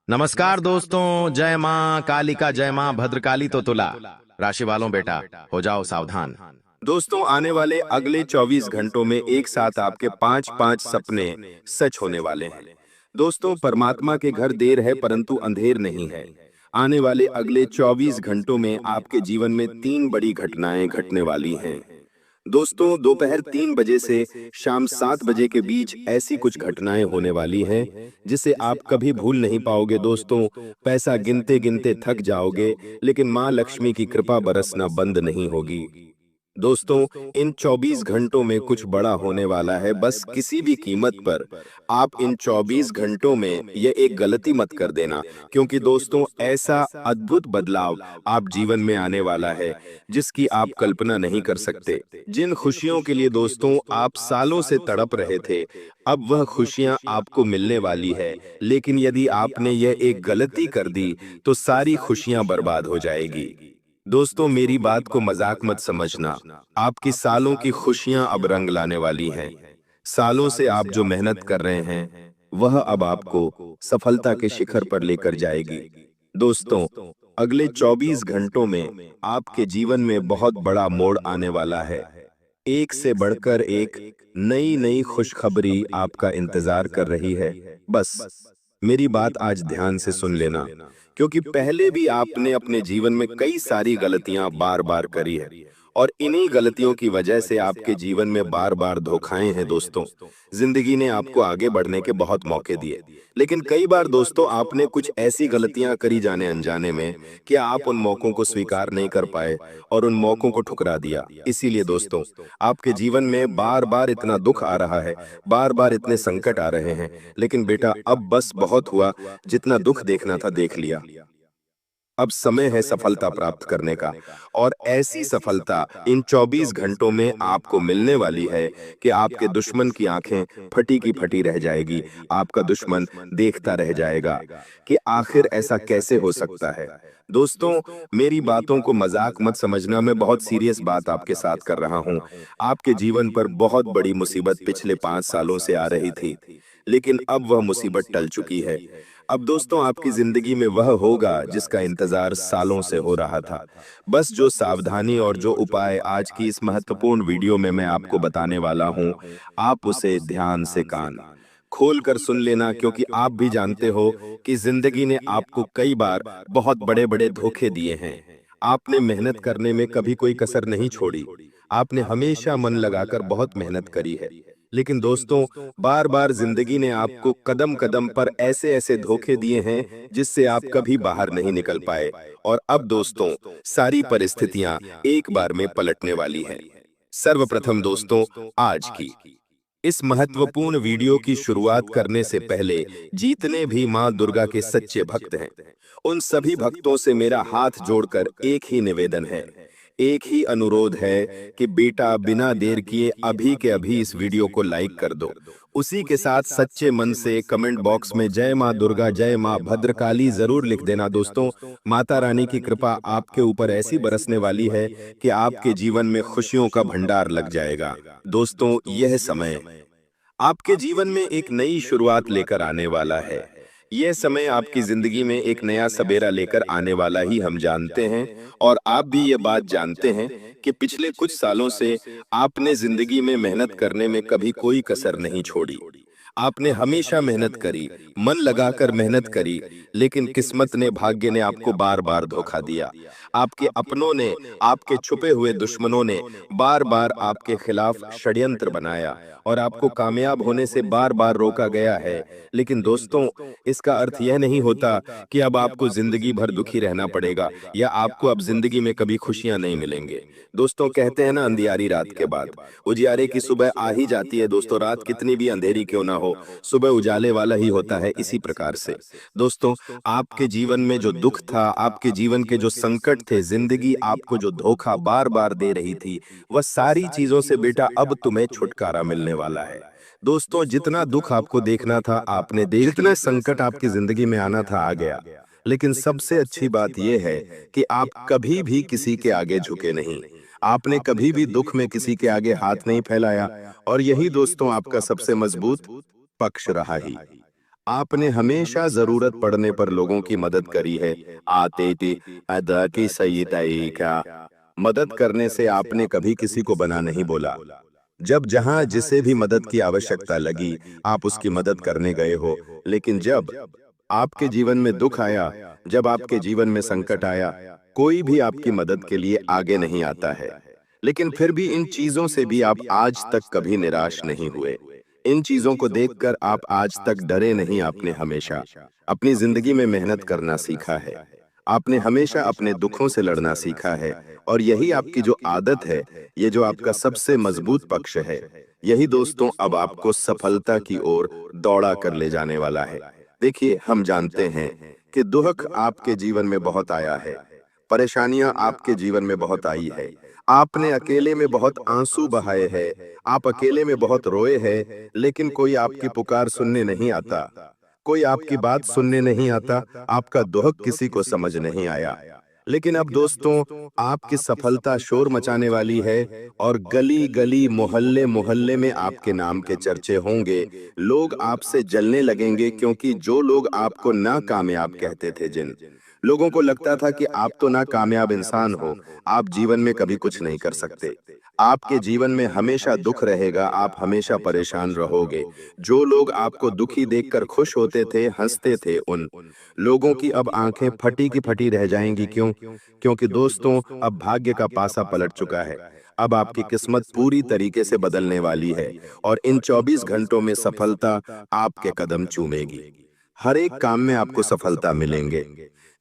नमस्कार दोस्तों। जय माँ कालिका, जय माँ भद्रकाली। तो तुला राशि वालों, बेटा हो जाओ सावधान। दोस्तों, आने वाले अगले 24 घंटों में एक साथ आपके पांच पांच सपने सच होने वाले हैं। दोस्तों, परमात्मा के घर देर है परंतु अंधेर नहीं है। आने वाले अगले 24 घंटों में आपके जीवन में 3 बड़ी घटनाएं घटने वाली हैं। दोस्तों, दोपहर 3 बजे से शाम 7 बजे के बीच ऐसी कुछ घटनाएं होने वाली हैं जिसे आप कभी भूल नहीं पाओगे। दोस्तों, पैसा गिनते गिनते थक जाओगे, लेकिन माँ लक्ष्मी की कृपा बरसना बंद नहीं होगी। दोस्तों, इन 24 घंटों में कुछ बड़ा होने वाला है। बस किसी भी कीमत पर आप इन 24 घंटों में ये एक गलती मत कर देना, क्योंकि दोस्तों, ऐसा अद्भुत बदलाव आप जीवन में आने वाला है जिसकी आप कल्पना नहीं कर सकते। जिन खुशियों के लिए दोस्तों आप सालों से तड़प रहे थे, अब वह खुशियां आपको मिलने वाली है। लेकिन यदि आपने यह एक गलती कर दी तो सारी खुशियां बर्बाद हो जाएगी। दोस्तों, मेरी बात को मजाक मत समझना। आपकी सालों की खुशियां अब रंग लाने वाली हैं। सालों से आप जो मेहनत कर रहे हैं, वह अब आपको सफलता के शिखर पर लेकर जाएगी। दोस्तों, अगले 24 घंटों में आपके जीवन में बहुत बड़ा मोड़ आने वाला है। एक से बढ़कर एक नई नई खुशखबरी आपका इंतजार कर रही है। बस मेरी बात आज ध्यान से सुन लेना, क्योंकि पहले भी आपने अपने जीवन में कई सारी गलतियां बार बार करी है, और इन्हीं गलतियों की वजह से आपके जीवन में बार बार धोखाएं हैं। दोस्तों, जिंदगी ने आपको आगे बढ़ने के बहुत मौके दिए, लेकिन कई बार दोस्तों आपने कुछ ऐसी गलतियां करी जाने अनजाने में कि आप उन मौकों को स्वीकार नहीं कर पाए और उन मौकों को ठुकरा दिया। इसीलिए दोस्तों, आपके जीवन में बार बार इतना दुख आ रहा है, बार बार इतने संकट आ रहे हैं। लेकिन बेटा, अब बस बहुत हुआ। जितना दुख देखना था देख लिया। अब समय है सफलता प्राप्त करने का, और ऐसी सफलता इन 24 घंटों में आपको मिलने वाली है कि आपके दुश्मन की आंखें फटी की फटी रह जाएगी। आपका दुश्मन देखता रह जाएगा कि आखिर ऐसा कैसे हो सकता है। दोस्तों, मेरी बातों को मजाक मत समझना। मैं बहुत सीरियस बात आपके साथ कर रहा हूं। आपके जीवन पर बहुत बड़ी मुसीबत पिछले 5 सालों से आ रही थी, लेकिन अब वह मुसीबत टल चुकी है। अब दोस्तों, आपकी जिंदगी में वह होगा जिसका इंतजार सालों से हो रहा था। बस जो सावधानी और जो उपाय आज की इस महत्वपूर्ण वीडियो में मैं आपको बताने वाला हूं, आप उसे ध्यान से कान खोल कर सुन लेना, क्योंकि आप भी जानते हो कि जिंदगी ने आपको कई बार बहुत बड़े बड़े धोखे दिए हैं। आपने मेहनत करने में कभी कोई कसर नहीं छोड़ी। आपने हमेशा मन लगाकर बहुत मेहनत करी है, लेकिन दोस्तों, बार बार जिंदगी ने आपको कदम कदम पर ऐसे ऐसे धोखे दिए हैं जिससे आप कभी बाहर नहीं निकल पाए। और अब दोस्तों, सारी परिस्थितियां एक बार में पलटने वाली हैं। सर्वप्रथम दोस्तों, आज की इस महत्वपूर्ण वीडियो की शुरुआत करने से पहले जितने भी मां दुर्गा के सच्चे भक्त हैं, उन सभी भक्तों से मेरा हाथ जोड़कर एक ही निवेदन है, एक ही अनुरोध है कि बेटा, बिना देर किए अभी के अभी इस वीडियो को लाइक कर दो। उसी के साथ सच्चे मन से कमेंट बॉक्स में जय मां दुर्गा, जय मां भद्रकाली जरूर लिख देना। दोस्तों, माता रानी की कृपा आपके ऊपर ऐसी बरसने वाली है कि आपके जीवन में खुशियों का भंडार लग जाएगा। दोस्तों, यह समय आपके जीवन में एक नई शुरुआत लेकर आने वाला है। यह समय आपकी जिंदगी में एक नया सबेरा लेकर आने वाला ही हम जानते हैं, और आप भी ये बात जानते हैं कि पिछले कुछ सालों से आपने जिंदगी में मेहनत करने में कभी कोई कसर नहीं छोड़ी। आपने हमेशा मेहनत करी, मन लगाकर मेहनत करी, लेकिन किस्मत ने, भाग्य ने आपको बार बार धोखा दिया। आपके अपनों ने, आपके छुपे हुए दुश्मनों ने बार बार आपके खिलाफ षड्यंत्र बनाया और आपको कामयाब होने से बार बार रोका गया है। लेकिन दोस्तों, इसका अर्थ यह नहीं होता कि अब आपको जिंदगी भर दुखी रहना पड़ेगा, या आपको अब जिंदगी में कभी खुशियां नहीं मिलेंगे। दोस्तों, कहते हैं ना, अंधियारी रात के बाद उजियारे की सुबह आ ही जाती है। दोस्तों, रात कितनी भी अंधेरी क्यों ना हो, सुबह उजाले वाला ही होता है। इसी प्रकार से दोस्तों, आपके जीवन में जो दुख था, आपके जीवन के जो संकट थे, जिंदगी आपको जो धोखा बार बार दे रही थी, वह सारी चीजों से बेटा अब तुम्हें छुटकारा मिलने वाला है। दोस्तों, जितना दुख आपको देखना था आपने देख, जितना संकट आपकी जिंदगी में आना था आ गया। लेकिन सबसे अच्छी बात यह है कि आप कभी भी किसी के आगे झुके नहीं। आपने कभी भी दुख में किसी के आगे हाथ नहीं फैलाया, और यही दोस्तों आपका सबसे मजबूत पक्ष रहा ही। आपने हमेशा जरूरत पड़ने पर लोगों की मदद करी है। आते थे अदा की सही का मदद करने से आपने कभी किसी को बना नहीं बोला। जब जहां जिसे भी मदद की आवश्यकता लगी, आप उसकी मदद करने गए हो। लेकिन जब आपके जीवन में दुख आया, जब आपके जीवन में संकट आया, कोई भी आपकी मदद के लिए आगे नहीं आता है। लेकिन फिर भी इन चीजों से भी आप आज तक कभी निराश नहीं हुए। इन चीजों को देखकर आप आज तक डरे नहीं। आपने हमेशा अपनी जिंदगी में मेहनत करना सीखा है। आपने हमेशा अपने दुखों से लड़ना सीखा है। और यही आपकी जो आदत है, ये जो आपका सबसे मजबूत पक्ष है, यही दोस्तों अब आपको सफलता की ओर दौड़ा कर ले जाने वाला है। देखिए, हम जानते हैं कि दुख आपके जीवन में बहुत आया है, परेशानियां आपके जीवन में बहुत आई है। आपने अकेले में बहुत आंसू बहाए हैं, आप अकेले में बहुत रोए हैं, लेकिन कोई आपकी पुकार सुनने नहीं आता, कोई आपकी बात सुनने नहीं आता, आपका दुख किसी को समझ नहीं आया। लेकिन अब दोस्तों, आपकी सफलता शोर मचाने वाली है और गली गली मोहल्ले मोहल्ले में आपके नाम के चर्चे होंगे। लोग आपसे जलने लगेंगे, क्योंकि जो लोग आपको नाकामयाब कहते थे, जिन लोगों को लगता था कि आप तो नाकामयाब इंसान हो, आप जीवन में कभी कुछ नहीं कर सकते, आपके जीवन में हमेशा दुख रहेगा, आप हमेशा परेशान रहोगे। जो लोग आपको दुखी देखकर खुश होते थे, हंसते थे, उन लोगों की अब आंखें फटी की फटी रह जाएंगी। क्यों? क्योंकि दोस्तों, अब भाग्य का पासा पलट चुका है। अब आपकी किस्मत पूरी तरीके से बदलने वाली है और इन 24 घंटों में सफलता आपके कदम चूमेगी। हर एक काम में आपको सफलता मिलेंगे।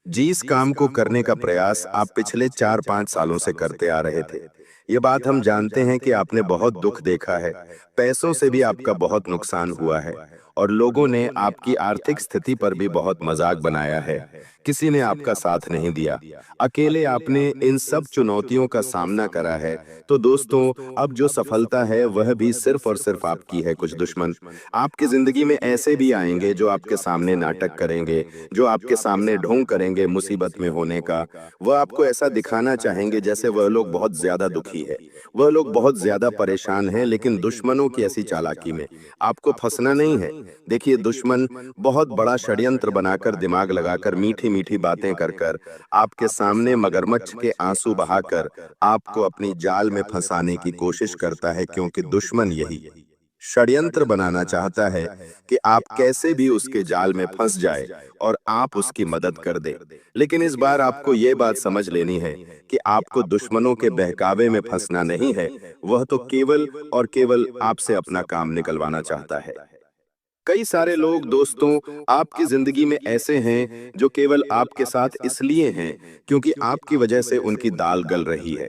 जिस काम को करने का प्रयास आप पिछले 4-5 सालों से करते आ रहे थे, ये बात हम जानते हैं कि आपने बहुत दुख देखा है, पैसों से भी आपका बहुत नुकसान हुआ है और लोगों ने आपकी आर्थिक स्थिति पर भी बहुत मजाक बनाया है। किसी ने आपका साथ नहीं दिया, अकेले आपने इन सब चुनौतियों का सामना करा है। तो दोस्तों, अब जो सफलता है वह भी सिर्फ और सिर्फ आपकी है। कुछ दुश्मन आपकी जिंदगी में ऐसे भी आएंगे जो आपके सामने नाटक करेंगे, जो आपके सामने ढोंग करेंगे मुसीबत में होने का। वह आपको ऐसा दिखाना चाहेंगे जैसे वह लोग बहुत ज्यादा दुखी है, वह लोग बहुत ज्यादा परेशान हैं। लेकिन दुश्मनों की ऐसी चालाकी में आपको फंसना नहीं है। देखिए, दुश्मन बहुत बड़ा षड्यंत्र बनाकर, दिमाग लगाकर, मीठी मीठी बातें कर कर आपके सामने मगरमच्छ के आंसू बहाकर आपको अपनी जाल में फंसाने की कोशिश करता है, क्योंकि दुश्मन यही षड्यंत्र बनाना चाहता है कि आप कैसे भी उसके जाल में फंस जाए और आप उसकी मदद कर दे। लेकिन इस बार आपको ये बात समझ लेनी है कि आपको दुश्मनों के बहकावे में फंसना नहीं है। वह तो केवल और केवल आपसे अपना काम निकलवाना चाहता है। कई सारे लोग दोस्तों आपकी जिंदगी में ऐसे हैं जो केवल आपके साथ इसलिए हैं क्योंकि आपकी वजह से उनकी दाल गल रही है,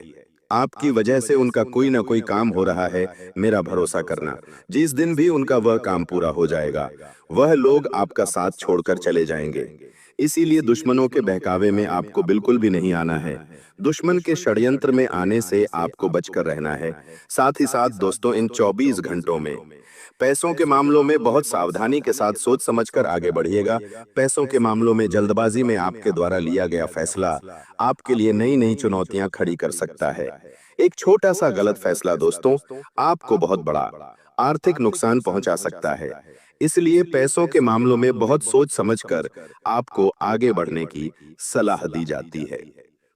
आपकी वजह से उनका कोई ना कोई काम हो रहा है। मेरा भरोसा करना, जिस दिन भी उनका वह काम पूरा हो जाएगा, वह लोग आपका साथ छोड़कर चले जाएंगे। इसीलिए दुश्मनों के बहकावे में आपको बिल्कुल भी नहीं आना है। दुश्मन के षड्यंत्र में आने से आपको बचकर रहना है। साथ ही साथ दोस्तों, इन 24 घंटों में पैसों के मामलों में बहुत सावधानी के साथ सोच समझकर आगे बढ़िएगा। पैसों के मामलों में जल्दबाजी में आपके द्वारा लिया गया फैसला आपके लिए नई नई चुनौतियां खड़ी कर सकता है। एक छोटा सा गलत फैसला दोस्तों आपको बहुत बड़ा आर्थिक नुकसान पहुंचा सकता है। इसलिए पैसों के मामलों में बहुत सोच समझकर आपको आगे बढ़ने की सलाह दी जाती है।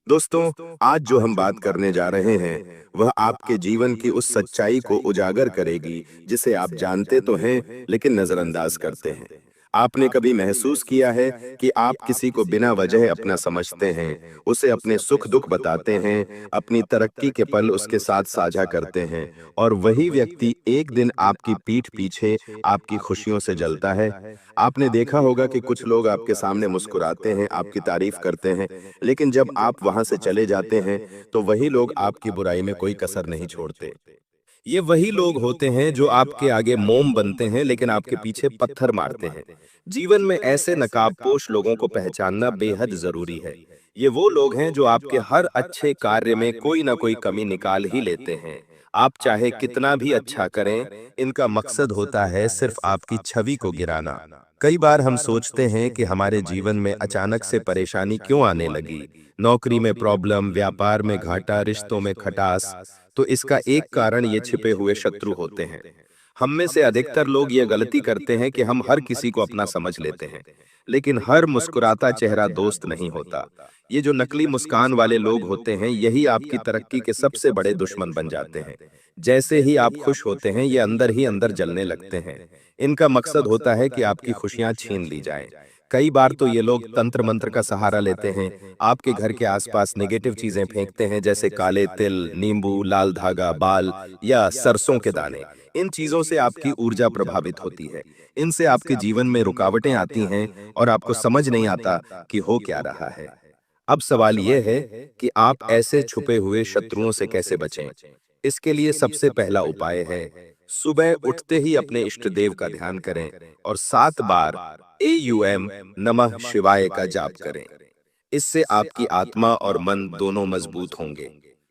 दोस्तों, आज जो हम बात करने जा रहे हैं वह आपके जीवन की उस सच्चाई को उजागर करेगी जिसे आप जानते तो हैं लेकिन नजरअंदाज करते हैं। आपने कभी महसूस किया है कि आप किसी को बिना वजह अपना समझते हैं, उसे अपने सुख दुख बताते हैं, अपनी तरक्की के पल उसके साथ साझा करते हैं और वही व्यक्ति एक दिन आपकी पीठ पीछे आपकी खुशियों से जलता है। आपने देखा होगा कि कुछ लोग आपके सामने मुस्कुराते हैं, आपकी तारीफ करते हैं, लेकिन जब आप वहां से चले जाते हैं तो वही लोग आपकी बुराई में कोई कसर नहीं छोड़ते। ये वही लोग होते हैं जो आपके आगे मोम बनते हैं लेकिन आपके पीछे पत्थर मारते हैं। जीवन में ऐसे नकाबपोश लोगों को पहचानना बेहद जरूरी है। ये वो लोग हैं जो आपके हर अच्छे कार्य में कोई ना कोई कमी निकाल ही लेते हैं। आप चाहे कितना भी अच्छा करें, इनका मकसद होता है सिर्फ आपकी छवि को गिराना। कई बार हम सोचते हैं कि हमारे जीवन में अचानक से परेशानी क्यों आने लगी, नौकरी में प्रॉब्लम, व्यापार में घाटा, रिश्तों में खटास। तो इसका एक कारण ये छिपे हुए शत्रु होते हैं। हम में से अधिकतर लोग ये गलती करते हैं कि हम हर किसी को अपना समझ लेते हैं, लेकिन हर मुस्कुराता चेहरा दोस्त नहीं होता। ये जो नकली मुस्कान वाले लोग होते हैं, यही आपकी तरक्की के सबसे बड़े दुश्मन बन जाते हैं। जैसे ही आप खुश होते हैं, ये अंदर ही अंदर जलने लगते हैं। इनका मकसद होता है कि आपकी खुशियां छीन ली जाएं। कई बार तो ये लोग तंत्र मंत्र का सहारा लेते हैं, आपके घर के आसपास नेगेटिव चीजें फेंकते हैं, जैसे काले तिल, नींबू, लाल धागा, बाल या सरसों के दाने। इन चीजों से आपकी ऊर्जा प्रभावित होती है। इनसे आपके जीवन में रुकावटें आती हैं और आपको समझ नहीं आता कि हो क्या रहा है। अब सवाल यह है कि आप ऐसे छुपे हुए शत्रुओं से कैसे बचें? इसके लिए सबसे पहला उपाय है, सुबह उठते ही अपने इष्ट देव का ध्यान करें और 7 बार AUM नमः शिवाय का जाप करें। इससे आपकी आत्मा और मन दोनों मजबूत होंगे।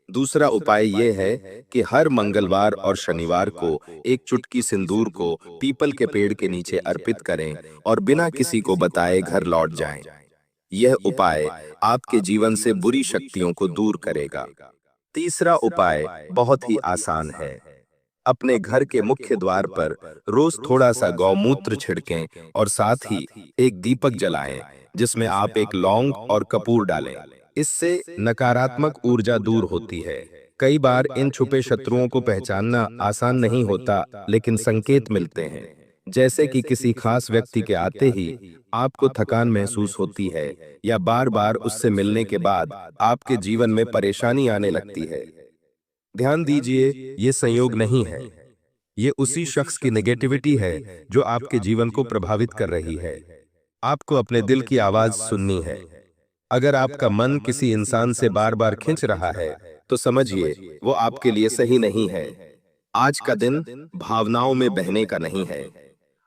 दूसरा उपाय यह है कि हर मंगलवार और शनिवार को एक चुटकी सिंदूर को पीपल के पेड़ के नीचे अर्पित करें और बिना किसी को बताए घर लौट जाएं। यह उपाय आपके जीवन से बुरी शक्तियों को दूर करेगा। तीसरा उपाय बहुत ही आसान है। अपने घर के मुख्य द्वार पर रोज थोड़ा सा गौमूत्र छिड़कें और साथ ही एक दीपक जलाएं, जिसमें आप एक लौंग और कपूर डालें। इससे नकारात्मक ऊर्जा दूर होती है। कई बार इन छुपे शत्रुओं को पहचानना आसान नहीं होता, लेकिन संकेत मिलते हैं। जैसे कि किसी खास व्यक्ति के आते ही आपको थकान महसूस होती है या बार बार उससे मिलने के बाद आपके जीवन में परेशानी आने लगती है। ध्यान दीजिए, ये संयोग नहीं है। ये उसी शख्स की नेगेटिविटी है जो आपके जीवन को प्रभावित कर रही है। आपको अपने दिल की आवाज सुननी है। अगर आपका मन किसी इंसान से बार बार खिंच रहा है, तो समझिए वो आपके लिए सही नहीं है। आज का दिन भावनाओं में बहने का नहीं है।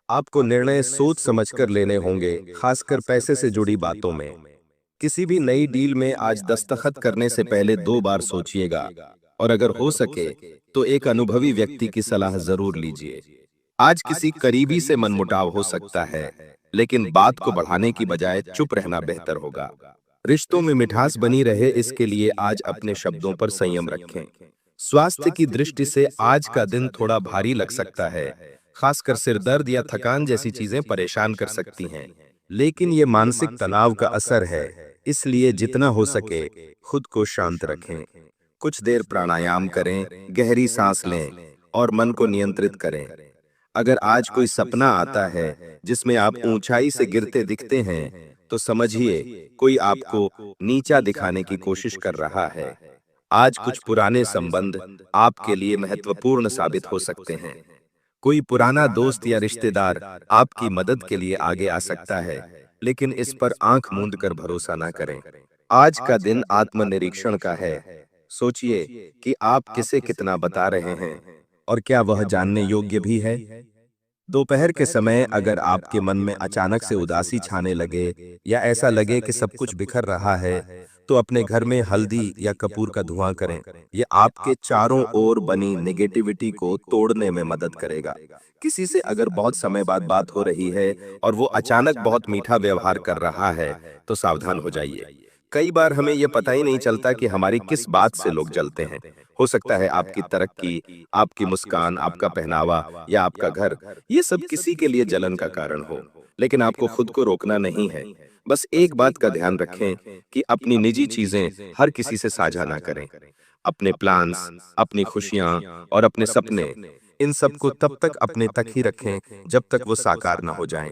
आपको निर्णय सोच समझकर लेने होंगे, खासकर पैसे से जुड़ी बातों में। किसी भी नई डील में आज दस्तखत करने से पहले 2 बार सोचिएगा और अगर हो सके तो एक अनुभवी व्यक्ति की सलाह जरूर लीजिए। आज किसी करीबी से मनमुटाव हो सकता है, लेकिन बात को बढ़ाने की बजाय चुप रहना बेहतर होगा। रिश्तों में मिठास बनी रहे, इसके लिए आज अपने शब्दों पर संयम रखें। स्वास्थ्य की दृष्टि से आज का दिन थोड़ा भारी लग सकता है, खासकर सिर दर्द या थकान जैसी चीजें परेशान कर सकती हैं। लेकिन ये मानसिक तनाव का असर है, इसलिए जितना हो सके खुद को शांत रखें। कुछ देर प्राणायाम करें, गहरी सांस लें और मन को नियंत्रित करें। अगर आज कोई सपना आता है जिसमें आप ऊंचाई से गिरते दिखते हैं, तो समझिए कोई आपको नीचा दिखाने की कोशिश कर रहा है। आज कुछ पुराने संबंध आपके लिए महत्वपूर्ण साबित हो सकते हैं। कोई पुराना दोस्त या रिश्तेदार आपकी मदद के लिए आगे आ सकता है, लेकिन इस पर आंख मूंद कर भरोसा ना करें। आज का दिन आत्मनिरीक्षण का है। सोचिए कि आप किसे कितना बता रहे हैं और क्या वह जानने योग्य भी है। दोपहर के समय अगर आपके मन में अचानक से उदासी छाने लगे या ऐसा लगे कि सब कुछ बिखर रहा है, तो अपने घर में हल्दी या कपूर का धुआं करें। ये आपके चारों ओर बनी नेगेटिविटी को तोड़ने में मदद करेगा। किसी से अगर बहुत समय बाद बात हो रही है और वो अचानक बहुत मीठा व्यवहार कर रहा है, तो सावधान हो जाइए। कई बार हमें ये पता ही नहीं चलता कि हमारी किस बात से लोग जलते हैं। हो सकता है आपकी तरक्की, आपकी मुस्कान, आपका पहनावा या आपका घर, ये सब किसी के लिए जलन का कारण हो। लेकिन आपको खुद को रोकना नहीं है। बस एक बात का ध्यान रखें कि अपनी निजी चीजें हर किसी से साझा ना करें। अपने प्लान्स, अपनी खुशियां और अपने सपने, इन सब को तब तक अपने तक ही रखें जब तक वो साकार ना हो जाएं।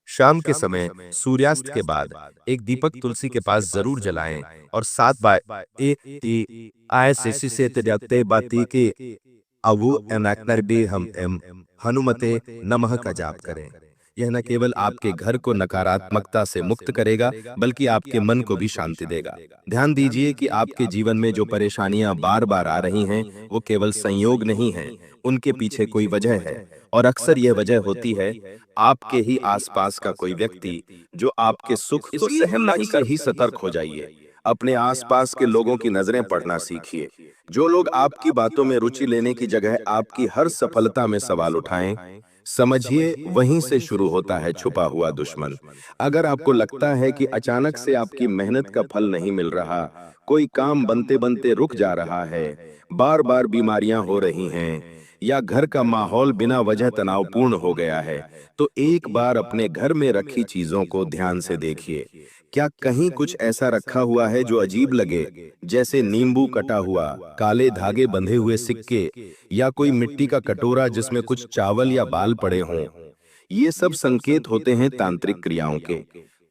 शाम के समय सूर्यास्त के बाद एक दीपक तुलसी के पास जरूर जलाएं और 7 बार ए आय से तेजाते बाती के अवु एनाकनर बे हम एम हनुमते नमः का जाप करें। यह न केवल आपके घर को नकारात्मकता से मुक्त करेगा, बल्कि आपके मन को भी शांति देगा। ध्यान दीजिए कि आपके जीवन में जो परेशानियां बार बार आ रही हैं, वो केवल संयोग नहीं है, उनके पीछे कोई वजह है। और अक्सर यह वजह होती है आपके ही आसपास का कोई व्यक्ति जो आपके सुख को सहन नहीं कर। ही सतर्क हो जाइए। अपने आसपास के लोगों की नजरें पढ़ना सीखिए। जो लोग आपकी बातों में रुचि लेने की जगह आपकी हर सफलता में सवाल उठाएं, समझिए वहीं से शुरू होता है छुपा हुआ दुश्मन। अगर आपको लगता है कि अचानक से आपकी मेहनत का फल नहीं मिल रहा, कोई काम बनते बनते रुक जा रहा है, बार बार बीमारियां हो रही हैं या घर का माहौल बिना वजह तनावपूर्ण हो गया है, तो एक बार अपने घर में रखी चीजों को ध्यान से देखिए। क्या कहीं कुछ ऐसा रखा हुआ है जो अजीब लगे, जैसे नींबू कटा हुआ, काले धागे बंधे हुए सिक्के या कोई मिट्टी का कटोरा जिसमें कुछ चावल या बाल पड़े हों? ये सब संकेत होते हैं तांत्रिक क्रियाओं के।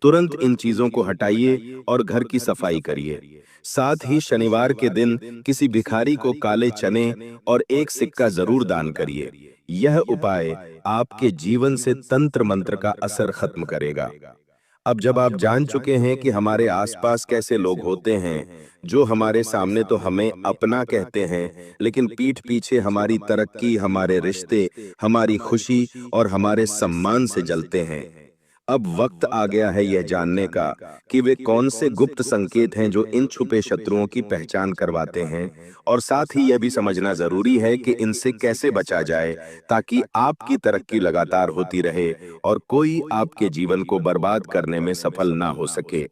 तुरंत इन चीजों को हटाइए और घर की सफाई करिए। साथ ही शनिवार के दिन किसी भिखारी को काले चने और एक सिक्का जरूर दान करिए। यह उपाय आपके जीवन से तंत्र मंत्र का असर खत्म करेगा। अब जब आप जान चुके हैं कि हमारे आसपास कैसे लोग होते हैं जो हमारे सामने तो हमें अपना कहते हैं, लेकिन पीठ पीछे हमारी तरक्की, हमारे रिश्ते, हमारी खुशी और हमारे सम्मान से जलते हैं, अब वक्त आ गया है यह जानने का कि वे कौन से गुप्त संकेत हैं जो इन छुपे शत्रुओं की पहचान करवाते हैं, और साथ ही यह भी समझना जरूरी है कि इनसे कैसे बचा जाए ताकि आपकी तरक्की लगातार होती रहे और कोई आपके जीवन को बर्बाद करने में सफल ना हो सके।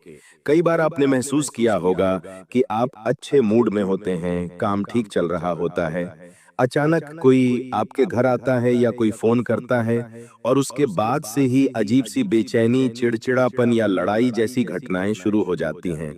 कई बार आपने महसूस किया होगा कि आप अच्छे मूड में होते हैं, काम ठीक चल रहा होता है, अचानक कोई आपके घर आता है या कोई फोन करता है और उसके बाद से ही अजीब सी बेचैनी, चिड़चिड़ापन या लड़ाई जैसी घटनाएं शुरू हो जाती हैं।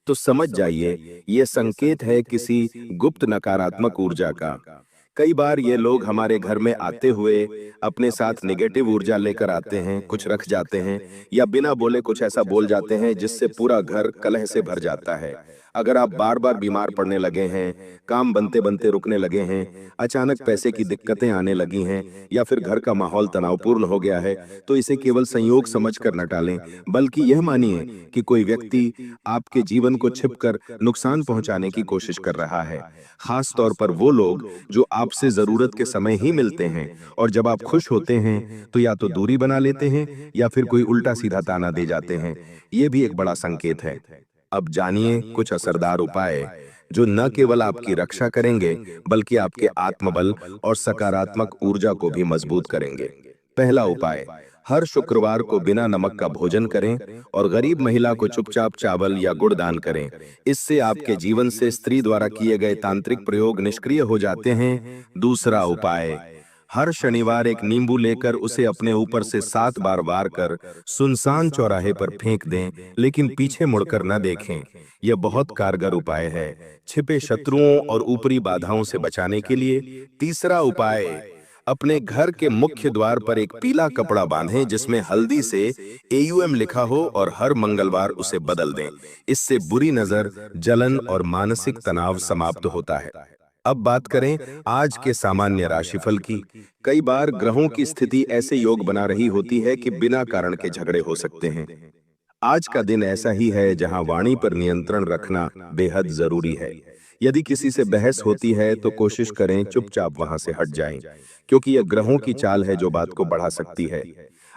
तो समझ जाइए, यह संकेत है किसी गुप्त नकारात्मक ऊर्जा का। कई बार ये लोग हमारे घर में आते हुए अपने साथ नेगेटिव ऊर्जा लेकर आते हैं, कुछ रख जाते हैं या बिना बोले कुछ ऐसा बोल जाते हैं जिससे पूरा घर कलह से भर जाता है। अगर आप बार बार बीमार पड़ने लगे हैं, काम बनते बनते रुकने लगे हैं, अचानक पैसे की दिक्कतें आने लगी हैं या फिर घर का माहौल तनावपूर्ण हो गया है, तो इसे केवल संयोग समझकर न टालें, बल्कि यह मानिए कि कोई व्यक्ति आपके जीवन को छिपकर नुकसान पहुंचाने की कोशिश कर रहा है। खास तौर पर वो लोग जो आपसे जरूरत के समय ही मिलते हैं और जब आप खुश होते हैं तो या तो दूरी बना लेते हैं या फिर कोई उल्टा सीधा ताना दे जाते हैं। ये भी एक बड़ा संकेत है। अब जानिए कुछ असरदार उपाय जो न केवल आपकी रक्षा करेंगे बल्कि आपके आत्मबल और सकारात्मक ऊर्जा को भी मजबूत करेंगे। पहला उपाय, हर शुक्रवार को बिना नमक का भोजन करें और गरीब महिला को चुपचाप चावल या गुड़ दान करें। इससे आपके जीवन से स्त्री द्वारा किए गए तांत्रिक प्रयोग निष्क्रिय हो जाते हैं। दूसरा उपाय, हर शनिवार एक नींबू लेकर उसे अपने ऊपर से 7 बार वार कर सुनसान चौराहे पर फेंक दें, लेकिन पीछे मुड़कर न देखें। यह बहुत कारगर उपाय है छिपे शत्रुओं और ऊपरी बाधाओं से बचाने के लिए। तीसरा उपाय, अपने घर के मुख्य द्वार पर एक पीला कपड़ा बांधें जिसमें हल्दी से AUM लिखा हो और हर मंगलवार उसे बदल दें। इससे बुरी नजर, जलन और मानसिक तनाव समाप्त होता है। अब बात करें आज के सामान्य राशिफल की। कई बार ग्रहों की स्थिति ऐसे योग बना रही होती है कि बिना कारण के झगड़े हो सकते हैं। आज का दिन ऐसा ही है जहां वाणी पर नियंत्रण रखना बेहद जरूरी है। यदि किसी से बहस होती है तो कोशिश करें चुपचाप वहां से हट जाएं, क्योंकि यह ग्रहों की चाल है जो बात को बढ़ा सकती है।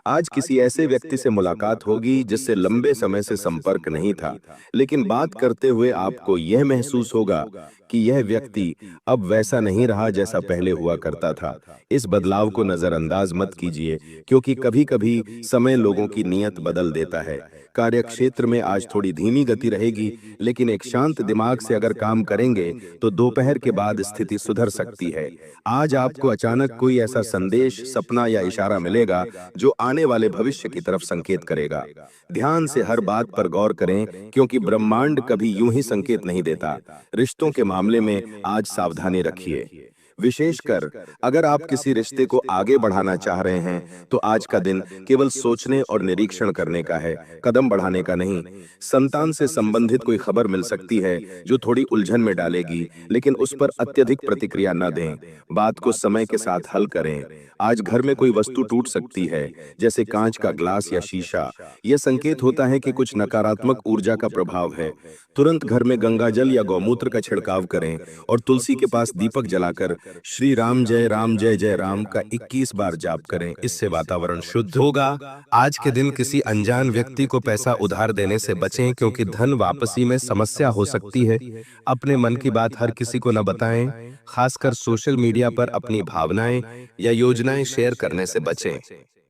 आज किसी ऐसे व्यक्ति से मुलाकात होगी जिससे लंबे समय से संपर्क नहीं था, लेकिन बात करते हुए आपको यह महसूस होगा कि यह व्यक्ति अब वैसा नहीं रहा जैसा पहले हुआ करता था। इस बदलाव को नजरअंदाज मत कीजिए, क्योंकि कभी-कभी समय लोगों की नीयत बदल देता है। कार्यक्षेत्र में आज थोड़ी धीमी गति रहेगी, लेकिन एक शांत दिमाग से अगर काम करेंगे तो दोपहर के बाद स्थिति सुधर सकती है। आज आपको अचानक कोई ऐसा संदेश, सपना या इशारा मिलेगा जो आने वाले भविष्य की तरफ संकेत करेगा। ध्यान से हर बात पर गौर करें, क्योंकि ब्रह्मांड कभी यूं ही संकेत नहीं देता। रिश्तों के मामले में आज सावधानी रखिए। विशेषकर अगर आप किसी रिश्ते को आगे बढ़ाना चाह रहे हैं तो आज का दिन केवल सोचने और निरीक्षण करने का है, कदम बढ़ाने का नहीं। संतान से संबंधित कोई खबर मिल सकती है जो थोड़ी उलझन में डालेगी, लेकिन उस पर अत्यधिक प्रतिक्रिया न दें। बात को समय के साथ हल करें। आज घर में कोई वस्तु टूट सकती है, जैसे कांच का ग्लास या शीशा। यह संकेत होता है कि कुछ नकारात्मक ऊर्जा का प्रभाव है। तुरंत घर में गंगाजल या गौमूत्र का छिड़काव करें और तुलसी के पास दीपक जलाकर श्री राम जय जय राम का 21 बार जाप करें। इससे वातावरण शुद्ध होगा। आज के दिन किसी अनजान व्यक्ति को पैसा उधार देने से बचें, क्योंकि धन वापसी में समस्या हो सकती है। अपने मन की बात हर किसी को न बताएं, खासकर सोशल मीडिया पर अपनी भावनाएं या योजनाएं शेयर करने से बचें।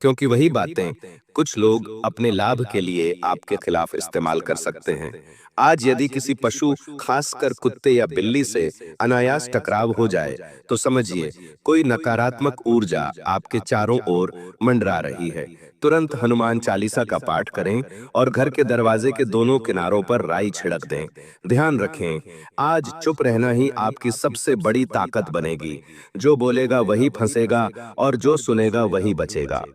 क्योंकि वही बातें कुछ लोग अपने लाभ के लिए आपके खिलाफ इस्तेमाल कर सकते हैं। आज यदि किसी पशु, खासकर कुत्ते या बिल्ली से अनायास टकराव हो जाए, तो समझिए कोई नकारात्मक ऊर्जा आपके चारों ओर मंडरा रही है। तुरंत हनुमान चालीसा का पाठ करें और घर के दरवाजे के दोनों किनारों पर राई छिड़क दें। ध्यान रखें, आज चुप रहना ही आपकी सबसे बड़ी ताकत बनेगी। जो बोलेगा वही फंसेगा और जो सुनेगा वही बचेगा।